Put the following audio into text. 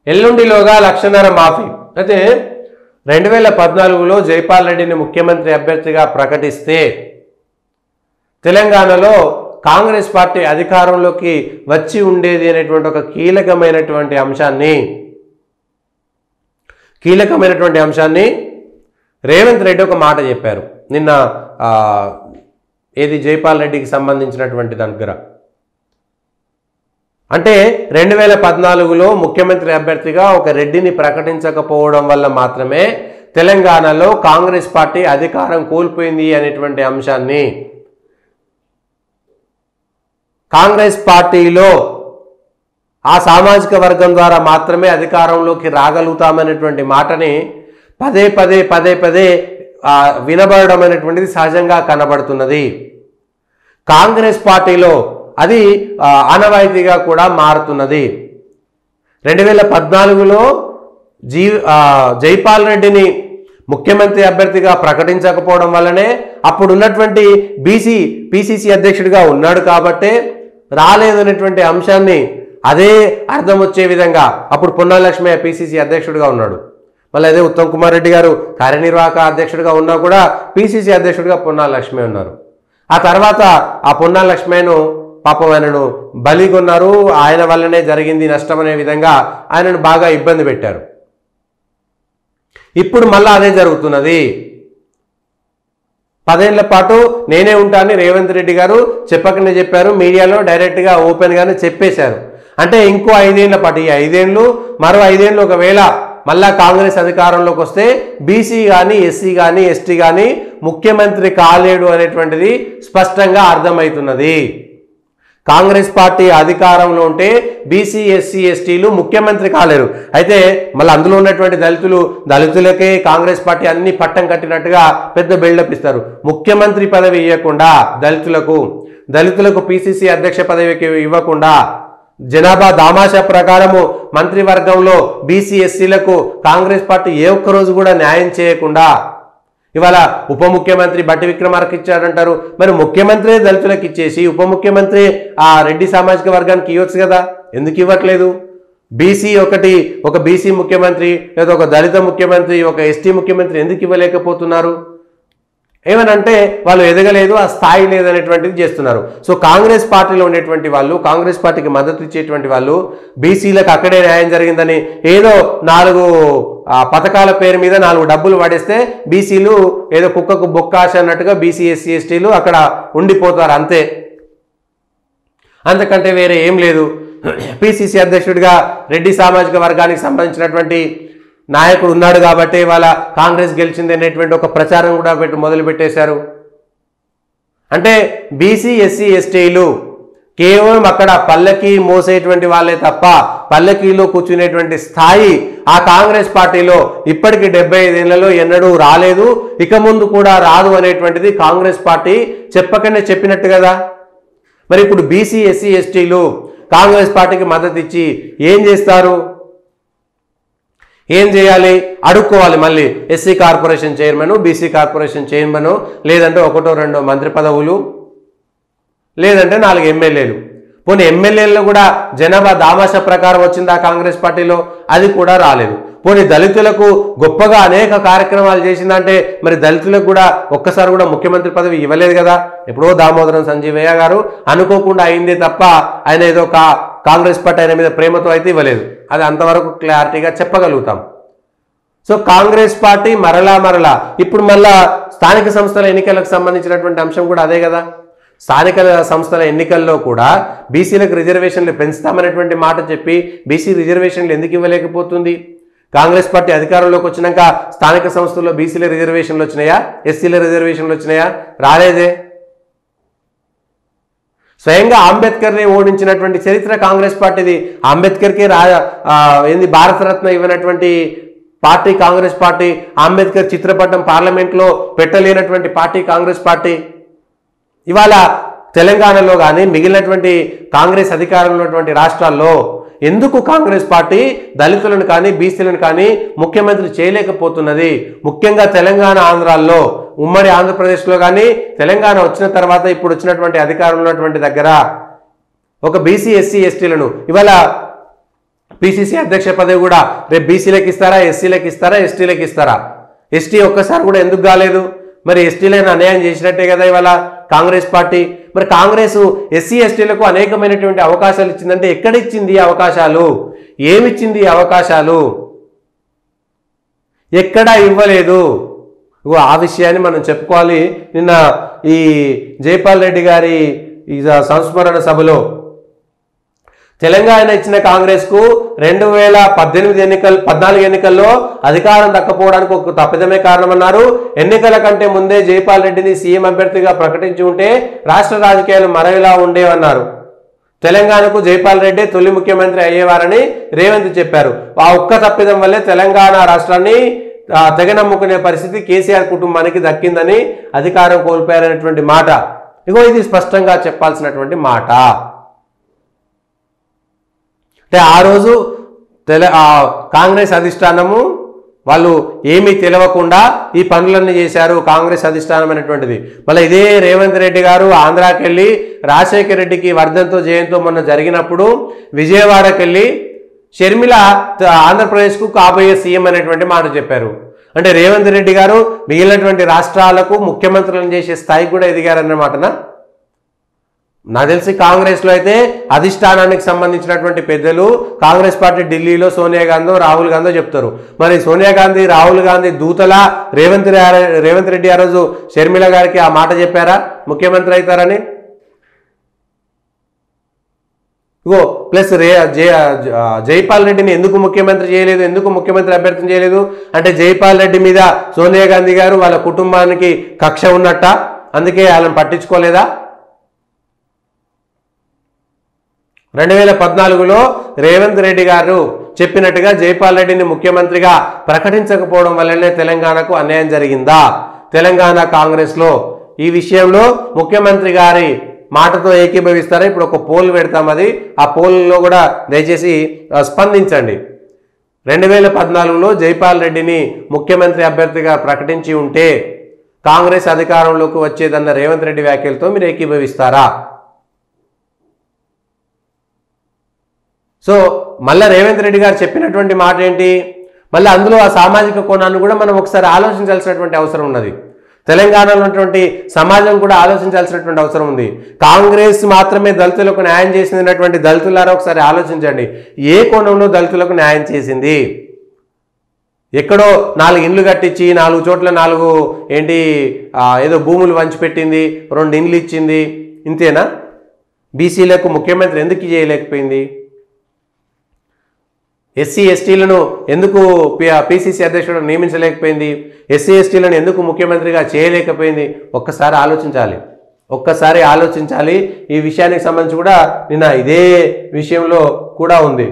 ఎల్లుండిలోగా లక్షన్నర మాఫీ. అయితే 2014లో జైపాల్ రెడ్డిని ముఖ్యమంత్రి అభ్యర్థిగా ప్రకటిస్తే తెలంగాణలో కాంగ్రెస్ పార్టీ అధికారంలోకి వచ్చి ఉండేది అనేటువంటి ఒక కీలకమైనటువంటి అంశాన్ని రేవంత్ రెడ్డి ఒక మాట చెప్పారు నిన్న. ఏది జైపాల్ రెడ్డికి సంబంధించినటువంటి దగ్గర అంటే 2014లో ముఖ్యమంత్రి అభ్యర్థిగా ఒక రెడ్డిని ప్రకటించకపోవడం వల్ల మాత్రమే తెలంగాణలో కాంగ్రెస్ పార్టీ అధికారం కోల్పోయింది అనేటువంటి అంశాన్ని, కాంగ్రెస్ పార్టీలో ఆ సామాజిక వర్గం ద్వారా మాత్రమే అధికారంలోకి రాగలుగుతామనేటువంటి మాటని పదే పదే వినబడడం అనేటువంటిది సహజంగా కనబడుతున్నది. కాంగ్రెస్ పార్టీలో అది ఆనవాయితీగా కూడా మారుతున్నది. 2014లో జైపాల్ రెడ్డిని ముఖ్యమంత్రి అభ్యర్థిగా ప్రకటించకపోవడం వల్లనే అప్పుడు ఉన్నటువంటి పిసిసి అధ్యక్షుడిగా ఉన్నాడు కాబట్టే రాలేదనేటువంటి అంశాన్ని అదే అర్థం వచ్చే విధంగా అప్పుడు పొన్నాల లక్ష్మయ్య పిసిసి అధ్యక్షుడిగా ఉన్నాడు. మళ్ళీ అదే ఉత్తమ్ కుమార్ రెడ్డి గారు కార్యనిర్వాహక అధ్యక్షుడిగా ఉన్నా కూడా పిసిసి అధ్యక్షుడిగా పొన్నాల లక్ష్మయ్య ఉన్నారు. ఆ తర్వాత ఆ పొన్నాల లక్ష్మయ్యను పాపం ఆయనను బలిగొన్నారు. ఆయన వల్లనే జరిగింది నష్టం అనే విధంగా ఆయనను బాగా ఇబ్బంది పెట్టారు. ఇప్పుడు మళ్ళీ అదే జరుగుతున్నది. 10 ఏళ్ల పాటు నేనే ఉంటానని రేవంత్ రెడ్డి గారు చెప్పకనే చెప్పారు. మీడియాలో డైరెక్ట్గా ఓపెన్గానే చెప్పేశారు. అంటే ఇంకో 5 ఏళ్ల పాటు, ఈ 5 ఏళ్ళు మరో 5 ఏళ్ళు ఒకవేళ మళ్ళా కాంగ్రెస్ అధికారంలోకి వస్తే బీసీ కానీ ఎస్సీ కానీ ఎస్టీ కానీ ముఖ్యమంత్రి కాలేడు అనేటువంటిది స్పష్టంగా అర్థమవుతున్నది. కాంగ్రెస్ పార్టీ అధికారంలో ఉంటే బీసీ ఎస్సీ ఎస్టీలు ముఖ్యమంత్రి కాలేరు. అయితే మళ్ళీ అందులో ఉన్నటువంటి దళితులకే కాంగ్రెస్ పార్టీ అన్ని పట్టం కట్టినట్టుగా పెద్ద బిల్డప్ ఇస్తారు. ముఖ్యమంత్రి పదవి ఇవ్వకుండా దళితులకు పిసిసి అధ్యక్ష పదవికి ఇవ్వకుండా జనాభా దామాషా ప్రకారము మంత్రివర్గంలో బీసీ ఎస్సీలకు కాంగ్రెస్ పార్టీ ఏ ఒక్క రోజు కూడా న్యాయం చేయకుండా ఇవాళ ఉప ముఖ్యమంత్రి బట్టి విక్రమార్క ఇచ్చారంటారు. మరి ముఖ్యమంత్రి దళితులకు ఇచ్చేసి ఉప ముఖ్యమంత్రి ఆ రెడ్డి సామాజిక వర్గానికి ఇవ్వచ్చు కదా, ఎందుకు ఇవ్వట్లేదు? ఒక బీసీ ముఖ్యమంత్రి లేదా ఒక దళిత ముఖ్యమంత్రి ఒక ఎస్టీ ముఖ్యమంత్రి ఎందుకు ఇవ్వలేకపోతున్నారు? ఏమనంటే వాళ్ళు ఎదగలేదు, ఆ స్థాయి లేదనేటువంటిది చేస్తున్నారు. సో కాంగ్రెస్ పార్టీలో ఉండేటువంటి వాళ్ళు, కాంగ్రెస్ పార్టీకి మద్దతు ఇచ్చేటువంటి వాళ్ళు బీసీలకు అక్కడే న్యాయం జరిగిందని ఏదో 4 పథకాల పేరు మీద 4 డబ్బులు పడేస్తే బీసీలు ఏదో కుక్కకు బొక్కాశ అన్నట్టుగా బీసీ ఎస్సీ ఎస్టీలు అక్కడ ఉండిపోతారు అంతే, అంతకంటే వేరే ఏం లేదు. పిసిసి అధ్యక్షుడిగా రెడ్డి సామాజిక వర్గానికి సంబంధించినటువంటి నాయకుడు ఉన్నాడు కాబట్టి వాళ్ళ కాంగ్రెస్ గెలిచింది అనేటువంటి ఒక ప్రచారం కూడా మొదలు పెట్టేశారు. అంటే బీసీ ఎస్సీ ఎస్టీలు కేవలం అక్కడ పల్లకి మోసేటువంటి వాళ్ళే తప్ప పల్లకీలో కూర్చునేటువంటి స్థాయి ఆ కాంగ్రెస్ పార్టీలో ఇప్పటికి 75 ఏళ్లలో ఎన్నడూ రాలేదు, ఇక ముందు కూడా రాదు అనేటువంటిది కాంగ్రెస్ పార్టీ చెప్పకనే చెప్పినట్టు కదా. మరి ఇప్పుడు బీసీ ఎస్సీ ఎస్టీలు కాంగ్రెస్ పార్టీకి మద్దతు ఇచ్చి ఏం చేస్తారు? ఏం చేయాలి? అడుక్కోవాలి. మళ్ళీ SC corporation chairman, BC corporation chairman, లేదంటే 1-2 మంత్రి పదవులు, లేదంటే 4 ఎమ్మెల్యేలు. పోనీ ఎమ్మెల్యేలను కూడా జనాభా దామాషా ప్రకారం వచ్చిందా కాంగ్రెస్ పార్టీలో? అది కూడా రాలేదు. పోనీ దళితులకు గొప్పగా అనేక కార్యక్రమాలు చేసిందంటే మరి దళితులకు కూడా ఒక్కసారి కూడా ముఖ్యమంత్రి పదవి ఇవ్వలేదు కదా. ఎప్పుడో దామోదరం సంజీవయ్య గారు అనుకోకుండా అయిందే తప్ప ఆయన ఏదో కాంగ్రెస్ పార్టీ ఆయన మీద ప్రేమతో అయితే ఇవ్వలేదు. అది అంతవరకు క్లారిటీగా చెప్పగలుగుతాం. సో కాంగ్రెస్ పార్టీ మరలా ఇప్పుడు మళ్ళా స్థానిక సంస్థల ఎన్నికలకు సంబంధించినటువంటి అంశం కూడా అదే కదా. స్థానిక సంస్థల ఎన్నికల్లో కూడా బీసీలకు రిజర్వేషన్లు పెంచుతామనేటువంటి మాట చెప్పి బీసీ రిజర్వేషన్లు ఎందుకు ఇవ్వలేకపోతుంది? కాంగ్రెస్ పార్టీ అధికారంలోకి వచ్చినాక స్థానిక సంస్థల్లో బీసీల రిజర్వేషన్లు వచ్చినాయా? ఎస్సీల రిజర్వేషన్లు వచ్చినాయా? రాలేదే. స్వయంగా అంబేద్కర్ని ఓడించినటువంటి చరిత్ర కాంగ్రెస్ పార్టీది. అంబేద్కర్కి భారతరత్న ఇవ్వనటువంటి పార్టీ కాంగ్రెస్ పార్టీ. అంబేద్కర్ చిత్రపటం పార్లమెంట్లో పెట్టలేనటువంటి పార్టీ కాంగ్రెస్ పార్టీ. ఇవాళ తెలంగాణలో కానీ మిగిలినటువంటి కాంగ్రెస్ అధికారంలో ఉన్నటువంటి రాష్ట్రాల్లో ఎందుకు కాంగ్రెస్ పార్టీ దళితులను కానీ బీసీలను కానీ ముఖ్యమంత్రి చేయలేకపోతున్నది? ముఖ్యంగా తెలంగాణ ఆంధ్రాల్లో, ఉమ్మడి ఆంధ్రప్రదేశ్లో కానీ తెలంగాణ వచ్చిన తర్వాత ఇప్పుడు వచ్చినటువంటి అధికారంలో ఉన్నటువంటి దగ్గర ఒక బీసీ ఎస్సీ ఎస్టీలను ఇవాళ పిసిసి అధ్యక్ష పదవి కూడా రేపు బీసీలకు ఇస్తారా, ఎస్సీలకు ఇస్తారా, ఎస్టీలకు ఇస్తారా? ఎస్టీ ఒక్కసారి కూడా ఎందుకు కాలేదు? మరి ఎస్టీలను అన్యాయం చేసినట్టే కదా ఇవాళ కాంగ్రెస్ పార్టీ. మరి కాంగ్రెస్ ఎస్సీ ఎస్టీలకు అనేకమైనటువంటి అవకాశాలు ఇచ్చిందంటే ఎక్కడ ఇచ్చింది అవకాశాలు? ఏమిచ్చింది అవకాశాలు? ఎక్కడా ఇవ్వలేదు. ఆ విషయాన్ని మనం చెప్పుకోవాలి. నిన్న ఈ జైపాల్ రెడ్డి గారి ఈ సంస్మరణ సభలో తెలంగాణ ఇచ్చిన కాంగ్రెస్కు 2014 ఎన్నికల్లో అధికారం దక్కపోవడానికి ఒక తప్పిదమే కారణమన్నారు. ఎన్నికల కంటే ముందే జైపాల్ రెడ్డిని సీఎం అభ్యర్థిగా ప్రకటించి ఉంటే రాష్ట్ర రాజకీయాలు మరొకలా ఉండేవన్నారు. తెలంగాణకు జైపాల్ రెడ్డి తొలి ముఖ్యమంత్రి అయ్యేవారని రేవంత్ చెప్పారు. ఆ ఒక్క తప్పిదం వల్లే తెలంగాణ రాష్ట్రాన్ని తెగనమ్ముకునే పరిస్థితి కేసీఆర్ కుటుంబానికి దక్కిందని అధికారం కోల్పోయారనేటువంటి మాట. ఇగో ఇది స్పష్టంగా చెప్పాల్సినటువంటి మాట. అంటే ఆ రోజు కాంగ్రెస్ అధిష్టానము వాళ్ళు ఏమీ తెలియకుండా ఈ పనులన్నీ చేశారు కాంగ్రెస్ అధిష్టానం అనేటువంటిది. మళ్ళీ ఇదే రేవంత్ రెడ్డి గారు ఆంధ్రాకి వెళ్ళి రాజశేఖర రెడ్డికి వర్ధంతో జయంతో మొన్న జరిగినప్పుడు విజయవాడకి వెళ్ళి షర్మిల ఆంధ్రప్రదేశ్కు కాబోయే సీఎం అనేటువంటి మాట చెప్పారు. అంటే రేవంత్ రెడ్డి గారు మిగిలినటువంటి రాష్ట్రాలకు ముఖ్యమంత్రులను చేసే స్థాయికి కూడా ఎదిగారన్నమాటనా? నాకు తెలిసి కాంగ్రెస్లో అయితే అధిష్టానానికి సంబంధించినటువంటి పెద్దలు కాంగ్రెస్ పార్టీ ఢిల్లీలో సోనియా గాంధీ రాహుల్ గాంధీ చెప్తారు. మరి సోనియా గాంధీ రాహుల్ గాంధీ దూతలా రేవంత్ రెడ్డి ఆ రోజు షర్మిల గారికి ఆ మాట చెప్పారా ముఖ్యమంత్రి అవుతారని? ఇగో ప్లస్ జైపాల్ రెడ్డిని ఎందుకు ముఖ్యమంత్రి చేయలేదు, ఎందుకు ముఖ్యమంత్రి అభ్యర్థన చేయలేదు అంటే జైపాల్ రెడ్డి మీద సోనియా గాంధీ గారు వాళ్ళ కుటుంబానికి కక్ష ఉన్నట్ట, అందుకే వాళ్ళని పట్టించుకోలేదా? 2014లో రేవంత్ రెడ్డి గారు చెప్పినట్టుగా జైపాల్ రెడ్డిని ముఖ్యమంత్రిగా ప్రకటించకపోవడం వల్లనే తెలంగాణకు అన్యాయం జరిగిందా? తెలంగాణ కాంగ్రెస్లో ఈ విషయంలో ముఖ్యమంత్రి గారి మాటతో ఏకీభవిస్తారా? ఇప్పుడు ఒక పోల్ పెడతాం, అది ఆ పోల్లో కూడా దయచేసి స్పందించండి. 2014లో జైపాల్ రెడ్డిని ముఖ్యమంత్రి అభ్యర్థిగా ప్రకటించి ఉంటే కాంగ్రెస్ అధికారంలోకి వచ్చేదన్న రేవంత్ రెడ్డి వ్యాఖ్యలతో మీరు ఏకీభవిస్తారా? సో మళ్ళీ రేవంత్ రెడ్డి గారు చెప్పినటువంటి మాట ఏంటి? మళ్ళీ అందులో ఆ సామాజిక కోణాన్ని కూడా మనం ఒకసారి ఆలోచించాల్సినటువంటి అవసరం ఉన్నది. తెలంగాణలో ఉన్నటువంటి సమాజం కూడా ఆలోచించాల్సినటువంటి అవసరం ఉంది. కాంగ్రెస్ మాత్రమే దళితులకు న్యాయం చేసినటువంటి దళితులారా ఒకసారి ఆలోచించండి. ఏ కోణంలో దళితులకు న్యాయం చేసింది? ఎక్కడో 4 ఇండ్లు కట్టించి 4 చోట్ల 4 ఏదో భూములు పంచిపెట్టింది, 2 ఇండ్లు ఇచ్చింది, ఇంతేనా? బీసీలకు ముఖ్యమంత్రి ఎందుకు చేయలేకపోయింది? ఎస్సీ ఎస్టీలను ఎందుకు పిసిసి అధ్యక్షుడు నియమించలేకపోయింది? ఎస్సీ ఎస్టీలను ఎందుకు ముఖ్యమంత్రిగా చేయలేకపోయింది? ఒక్కసారి ఆలోచించాలి. ఈ విషయానికి సంబంధించి కూడా నిన్న ఇదే విషయంలో కూడా ఉంది.